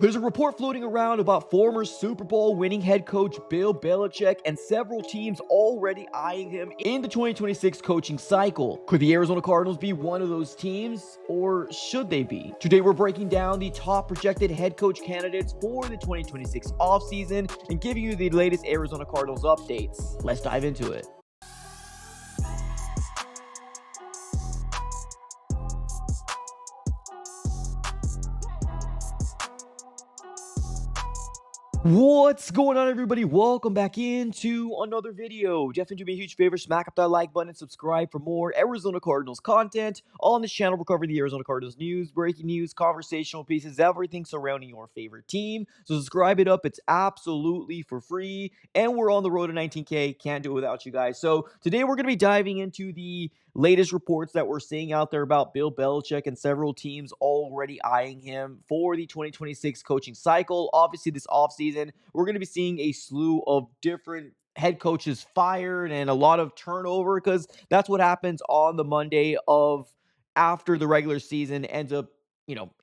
There's a report floating around about former Super Bowl winning head coach Bill Belichick and several teams already eyeing him in the 2026 coaching cycle. Could the Arizona Cardinals be one of those teams, or should they be? Today we're breaking down the top projected head coach candidates for the 2026 offseason and giving you the latest Arizona Cardinals updates. Let's dive into it. What's going on, everybody? Welcome back into another video. Definitely do me a huge favor, smack up that like button and subscribe for more Arizona Cardinals content. On this channel, we're covering the Arizona Cardinals news, breaking news, conversational pieces, everything surrounding your favorite team. So subscribe it up. It's absolutely for free. And we're on the road to 19K. Can't do it without you guys. So today we're going to be diving into the latest reports that we're seeing out there about Bill Belichick and several teams already eyeing him for the 2026 coaching cycle. Obviously, this offseason, we're going to be seeing a slew of different head coaches fired and a lot of turnover because that's what happens on the Monday of after the regular season ends up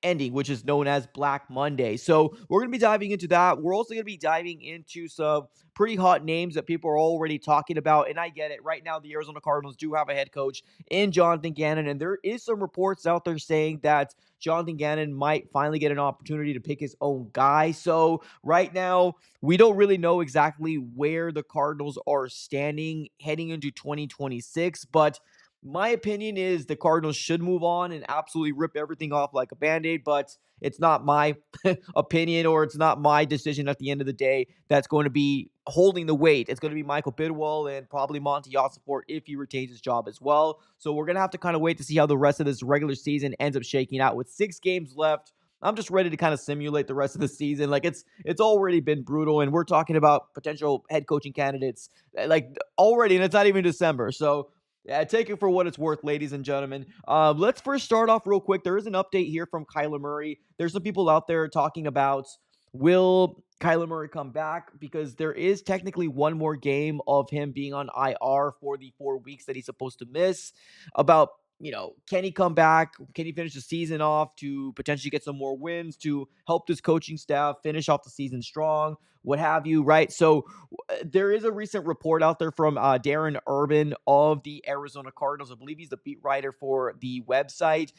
ending, which is known as Black Monday. So we're going to be diving into that. We're also going to be diving into some pretty hot names that people are already talking about. And I get it. Right now, the Arizona Cardinals do have a head coach in Jonathan Gannon. And there is some reports out there saying that Jonathan Gannon might finally get an opportunity to pick his own guy. So right now, we don't really know exactly where the Cardinals are standing heading into 2026, but my opinion is the Cardinals should move on and absolutely rip everything off like a Band-Aid, but it's not my opinion or it's not my decision at the end of the day that's going to be holding the weight. It's going to be Michael Bidwell and probably Monty Ossenfort if he retains his job as well. So we're going to have to kind of wait to see how the rest of this regular season ends up shaking out. With 6 games left, I'm just ready to kind of simulate the rest of the season. Like it's already been brutal, and we're talking about potential head coaching candidates like already, and it's not even December. So yeah, take it for what it's worth, ladies and gentlemen. Let's first start off real quick. There is an update here from Kyler Murray. There's some people out there talking about, will Kyler Murray come back? Because there is technically one more game of him being on IR for the 4 weeks that he's supposed to miss. About, can he come back? Can he finish the season off to potentially get some more wins to help this coaching staff finish off the season strong? What have you, right? So there is a recent report out there from Darren Urban of the Arizona Cardinals. I believe he's the beat writer for the website.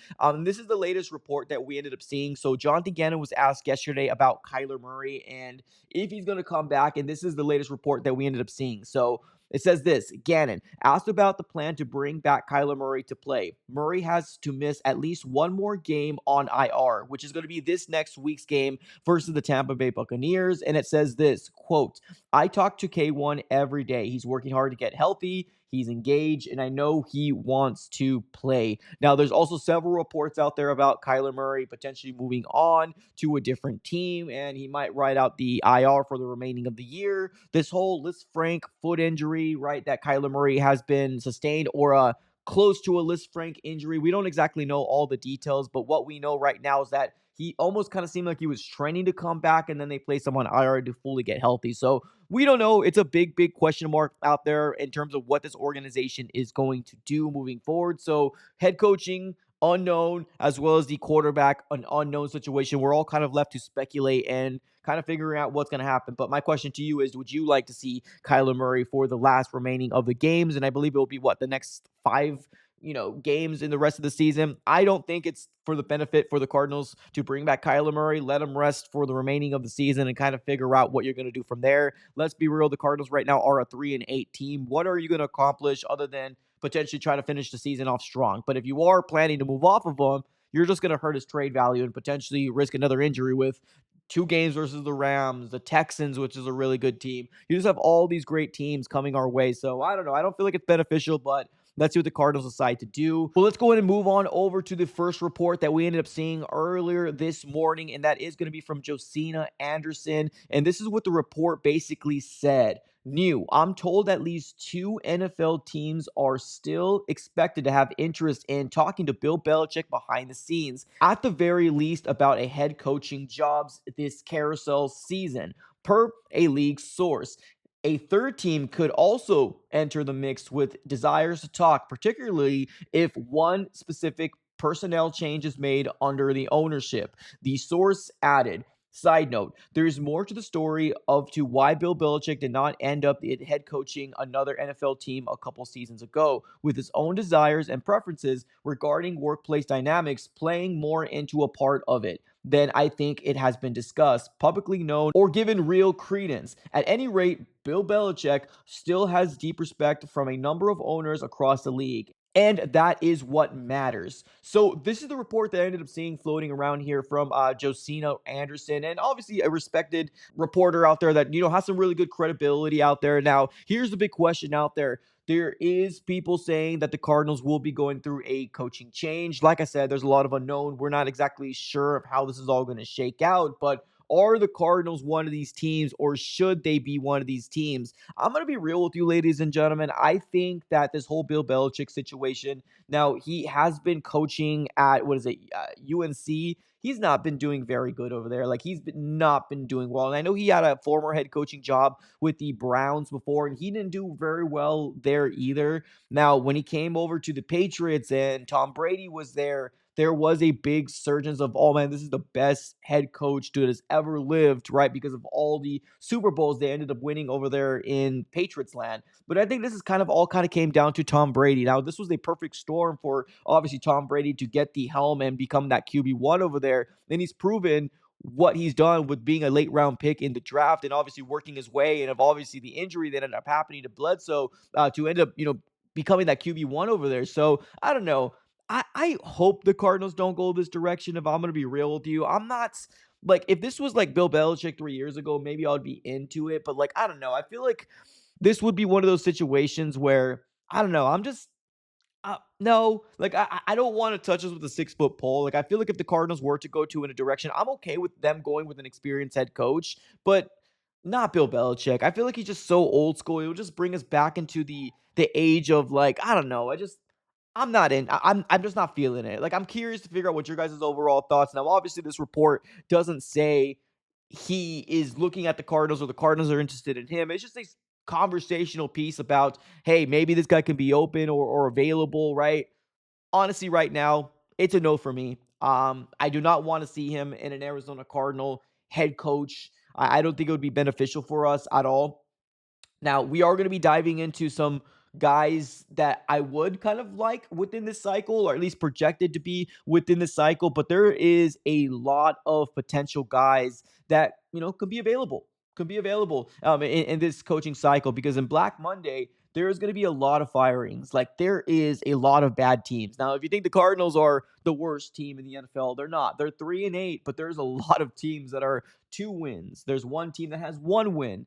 This is the latest report that we ended up seeing. So Jonathan Gannon was asked yesterday about Kyler Murray and if he's going to come back. And this is the latest report that we ended up seeing. So it says this: Gannon asked about the plan to bring back Kyler Murray to play. Murray has to miss at least one more game on IR, which is going to be this next week's game versus the Tampa Bay Buccaneers. And it says this, quote, I talk to K1 every day. He's working hard to get healthy. He's engaged, and I know he wants to play. Now, there's also several reports out there about Kyler Murray potentially moving on to a different team, and he might ride out the IR for the remaining of the year. This whole Lisfranc foot injury, right, that Kyler Murray has been sustained, or close to a Lisfranc injury. We don't exactly know all the details, but what we know right now is that he almost kind of seemed like he was training to come back, and then they placed him on IR to fully get healthy. So we don't know. It's a big, big question mark out there in terms of what this organization is going to do moving forward. So head coaching, unknown, as well as the quarterback, an unknown situation. We're all kind of left to speculate and kind of figuring out what's going to happen. But my question to you is, would you like to see Kyler Murray for the last remaining of the games? And I believe it will be the next 5 games in the rest of the season. I don't think it's for the benefit for the Cardinals to bring back Kyler Murray, let him rest for the remaining of the season and kind of figure out what you're going to do from there. Let's be real. The Cardinals right now are a 3-8 team. What are you going to accomplish other than potentially try to finish the season off strong? But if you are planning to move off of him, you're just going to hurt his trade value and potentially risk another injury with 2 games versus the Rams, the Texans, which is a really good team. You just have all these great teams coming our way. So I don't know. I don't feel like it's beneficial, but let's see what the Cardinals decide to do. Well, let's go ahead and move on over to the first report that we ended up seeing earlier this morning, and that is going to be from Josina Anderson. And this is what the report basically said. New, I'm told at least 2 NFL teams are still expected to have interest in talking to Bill Belichick behind the scenes, at the very least about a head coaching jobs this carousel season, per a league source. A third team could also enter the mix with desires to talk, particularly if one specific personnel change is made under the ownership. The source added, Side note, there's more to the story of to why Bill Belichick did not end up head coaching another NFL team a couple seasons ago, with his own desires and preferences regarding workplace dynamics playing more into a part of it than I think it has been discussed, publicly known, or given real credence. At any rate, Bill Belichick still has deep respect from a number of owners across the league. And that is what matters. So this is the report that I ended up seeing floating around here from Josina Anderson, and obviously a respected reporter out there that has some really good credibility out there. Now, here's the big question out there. There is people saying that the Cardinals will be going through a coaching change. Like I said, there's a lot of unknown. We're not exactly sure of how this is all going to shake out, but are the Cardinals one of these teams, or should they be one of these teams? I'm going to be real with you, ladies and gentlemen. I think that this whole Bill Belichick situation, now he has been coaching at, UNC. He's not been doing very good over there. Like, not been doing well. And I know he had a former head coaching job with the Browns before, and he didn't do very well there either. Now, when he came over to the Patriots and Tom Brady was there was a big surge of, oh man, this is the best head coach dude has ever lived, right? Because of all the Super Bowls they ended up winning over there in Patriots land. But I think this is kind of came down to Tom Brady. Now, this was a perfect storm for obviously Tom Brady to get the helm and become that QB1 over there. And he's proven what he's done with being a late round pick in the draft and obviously working his way, and of obviously the injury that ended up happening to Bledsoe to end up, becoming that QB1 over there. So I don't know. I hope the Cardinals don't go this direction. If I'm going to be real with you, I'm not like, if this was like Bill Belichick 3 years ago, maybe I would be into it. But like, I don't know. I feel like this would be one of those situations where I don't know. I'm just no, like I don't want to touch us with a 6 foot pole. Like, I feel like if the Cardinals were to go to in a direction, I'm okay with them going with an experienced head coach, but not Bill Belichick. I feel like he's just so old school. It'll just bring us back into the age of, like, I don't know. I'm not in. I'm just not feeling it. Like, I'm curious to figure out what your guys' overall thoughts. Now, obviously, this report doesn't say he is looking at the Cardinals or the Cardinals are interested in him. It's just a conversational piece about, hey, maybe this guy can be open or available, right? Honestly, right now, it's a no for me. I do not want to see him in an Arizona Cardinal head coach. I don't think it would be beneficial for us at all. Now, we are going to be diving into some guys that I would kind of like within this cycle, or at least projected to be within the cycle, but there is a lot of potential guys that, could be available. In this coaching cycle, because in Black Monday, there is going to be a lot of firings. Like, there is a lot of bad teams. Now, if you think the Cardinals are the worst team in the NFL, they're not. They're 3-8, but there's a lot of teams that are 2 wins. There's one team that has 1 win.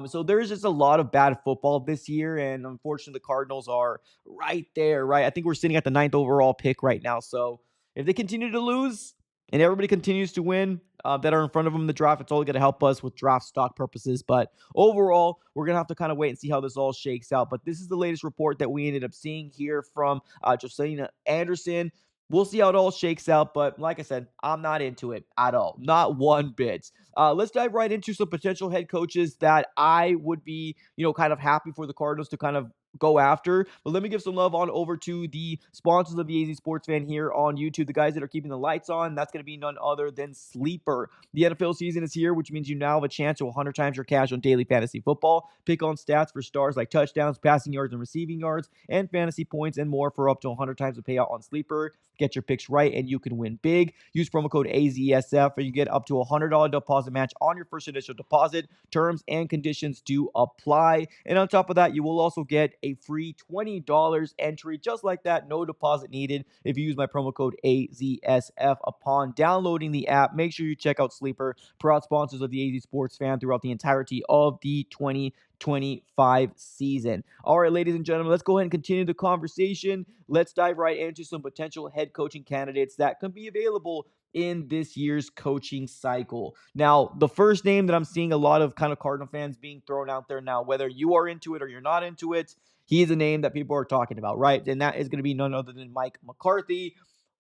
So there's just a lot of bad football this year, and unfortunately, the Cardinals are right there, right? I think we're sitting at the 9th overall pick right now. So if they continue to lose and everybody continues to win that are in front of them in the draft, it's only going to help us with draft stock purposes. But overall, we're going to have to kind of wait and see how this all shakes out. But this is the latest report that we ended up seeing here from Josina Anderson. We'll see how it all shakes out, but like I said, I'm not into it at all. Not one bit. Let's dive right into some potential head coaches that I would be, kind of happy for the Cardinals to kind of go after. But let me give some love on over to the sponsors of the AZ Sports Fan here on YouTube, the guys that are keeping the lights on. That's going to be none other than Sleeper. The NFL season is here, which means you now have a chance to 100 times your cash on daily fantasy football. Pick on stats for stars like touchdowns, passing yards, and receiving yards, and fantasy points and more for up to 100 times the payout on Sleeper. Get your picks right and you can win big. Use promo code AZSF and you get up to a $100 deposit match on your first initial deposit. Terms and conditions do apply. And on top of that, you will also get a free $20 entry just like that. No deposit needed if you use my promo code AZSF upon downloading the app. Make sure you check out Sleeper, proud sponsors of the AZ Sports Fan throughout the entirety of the 2025 season. All right, ladies and gentlemen, let's go ahead and continue the conversation. Let's dive right into some potential head coaching candidates that can be available in this year's coaching cycle. Now, the first name that I'm seeing a lot of kind of Cardinal fans being thrown out there now, whether you are into it or you're not into it, he is a name that people are talking about, right? And that is going to be none other than Mike McCarthy,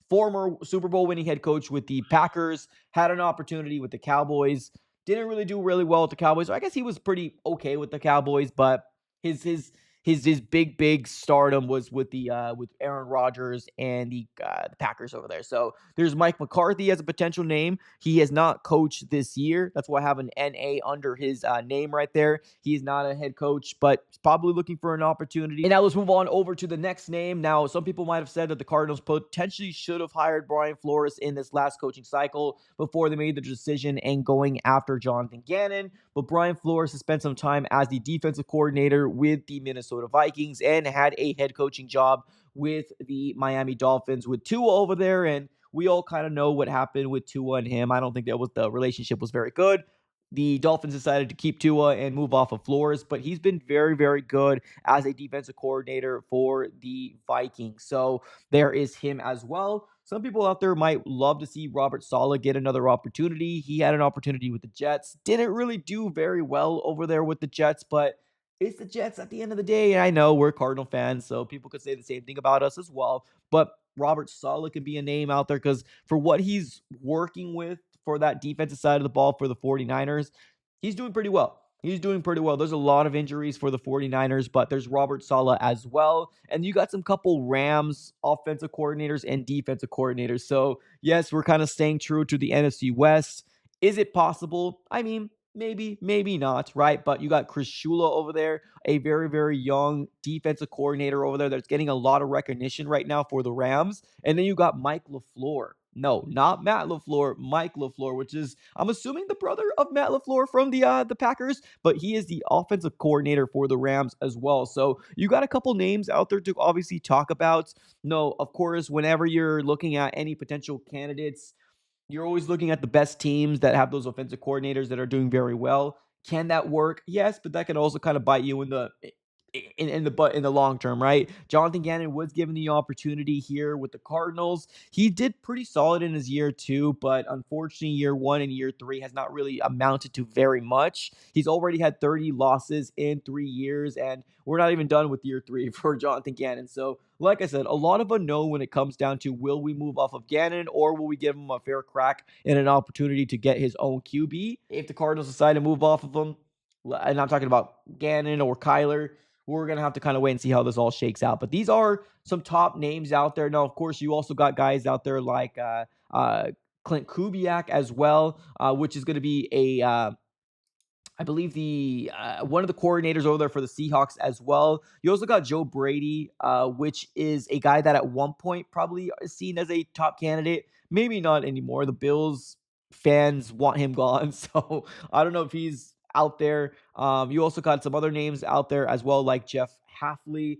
former Super Bowl winning head coach with the Packers, had an opportunity with the Cowboys, didn't really do really well with the Cowboys. So I guess he was pretty okay with the Cowboys, but his his big stardom was with Aaron Rodgers and the Packers over there. So there's Mike McCarthy as a potential name. He has not coached this year. That's why I have an NA under his name right there. He is not a head coach, but he's probably looking for an opportunity. And now let's move on over to the next name. Now, some people might have said that the Cardinals potentially should have hired Brian Flores in this last coaching cycle before they made the decision and going after Jonathan Gannon. But Brian Flores has spent some time as the defensive coordinator with the Minnesota Vikings and had a head coaching job with the Miami Dolphins with Tua over there. And we all kind of know what happened with Tua and him. I don't think the relationship was very good. The Dolphins decided to keep Tua and move off of Flores, but he's been very, very good as a defensive coordinator for the Vikings. So there is him as well. Some people out there might love to see Robert Saleh get another opportunity. He had an opportunity with the Jets. Didn't really do very well over there with the Jets, but it's the Jets at the end of the day. And I know we're Cardinal fans, so people could say the same thing about us as well. But Robert Saleh could be a name out there because for what he's working with for that defensive side of the ball for the 49ers, he's doing pretty well. He's doing pretty well. There's a lot of injuries for the 49ers, but there's Robert Saleh as well. And you got some couple Rams offensive coordinators and defensive coordinators. So, yes, we're kind of staying true to the NFC West. Is it possible? I mean, maybe, maybe not, right? But you got Chris Shula over there, a very, very young defensive coordinator over there that's getting a lot of recognition right now for the Rams. And then you got Mike LaFleur. No, not Matt LaFleur, Mike LaFleur, which is, I'm assuming, the brother of Matt LaFleur from the Packers, but he is the offensive coordinator for the Rams as well. So you got a couple names out there to obviously talk about. No, of course, whenever you're looking at any potential candidates, you're always looking at the best teams that have those offensive coordinators that are doing very well. Can that work? Yes, but that can also kind of bite you in the butt in the long term, right? Jonathan Gannon was given the opportunity here with the Cardinals. He did pretty solid in his year 2, but unfortunately year 1 and year 3 has not really amounted to very much. He's already had 30 losses in 3 years, and we're not even done with year 3 for Jonathan Gannon. So like I said, a lot of unknown when it comes down to will we move off of Gannon or will we give him a fair crack and an opportunity to get his own QB? If the Cardinals decide to move off of him, and I'm talking about Gannon or Kyler, we're going to have to kind of wait and see how this all shakes out. But these are some top names out there. Now, of course, you also got guys out there like Clint Kubiak as well, which is going to be I believe the one of the coordinators over there for the Seahawks as well. You also got Joe Brady, which is a guy that at one point probably is seen as a top candidate. Maybe not anymore. The Bills fans want him gone, so I don't know if he's out there. You also got some other names out there as well, like Jeff Hafley,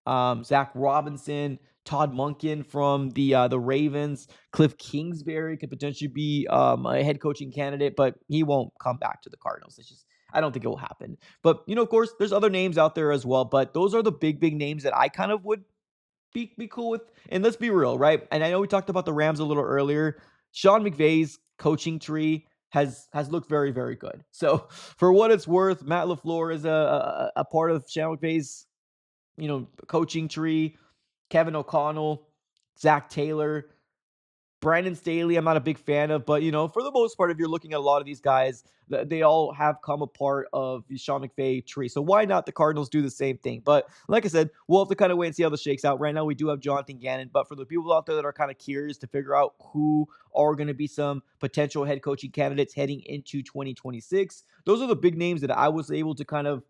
Zach Robinson, Todd Monken from the Ravens. Cliff Kingsbury could potentially be a head coaching candidate, but he won't come back to the Cardinals. It's just, I don't think it will happen. But, of course, there's other names out there as well, but those are the big names that I kind of would be cool with. And let's be real, right? And I know we talked about the Rams a little earlier. Sean McVay's coaching tree has looked very, very good. So for what it's worth, Matt LaFleur is a part of Sean McVay's, coaching tree. Kevin O'Connell, Zach Taylor, Brandon Staley, I'm not a big fan of, but for the most part, if you're looking at a lot of these guys, they all have come a part of the Sean McVay tree. So why not the Cardinals do the same thing? But like I said, we'll have to kind of wait and see how this shakes out. Right now, we do have Jonathan Gannon, but for the people out there that are kind of curious to figure out who are going to be some potential head coaching candidates heading into 2026, those are the big names that I was able to kind of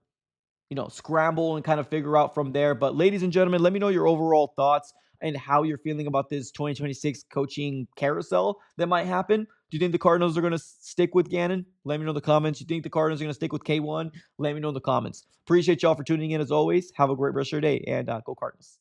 scramble and kind of figure out from there. But ladies and gentlemen, let me know your overall thoughts and how you're feeling about this 2026 coaching carousel that might happen. Do you think the Cardinals are going to stick with Gannon? Let me know in the comments. You think the Cardinals are going to stick with K1? Let me know in the comments. Appreciate y'all for tuning in as always. Have a great rest of your day and go Cardinals.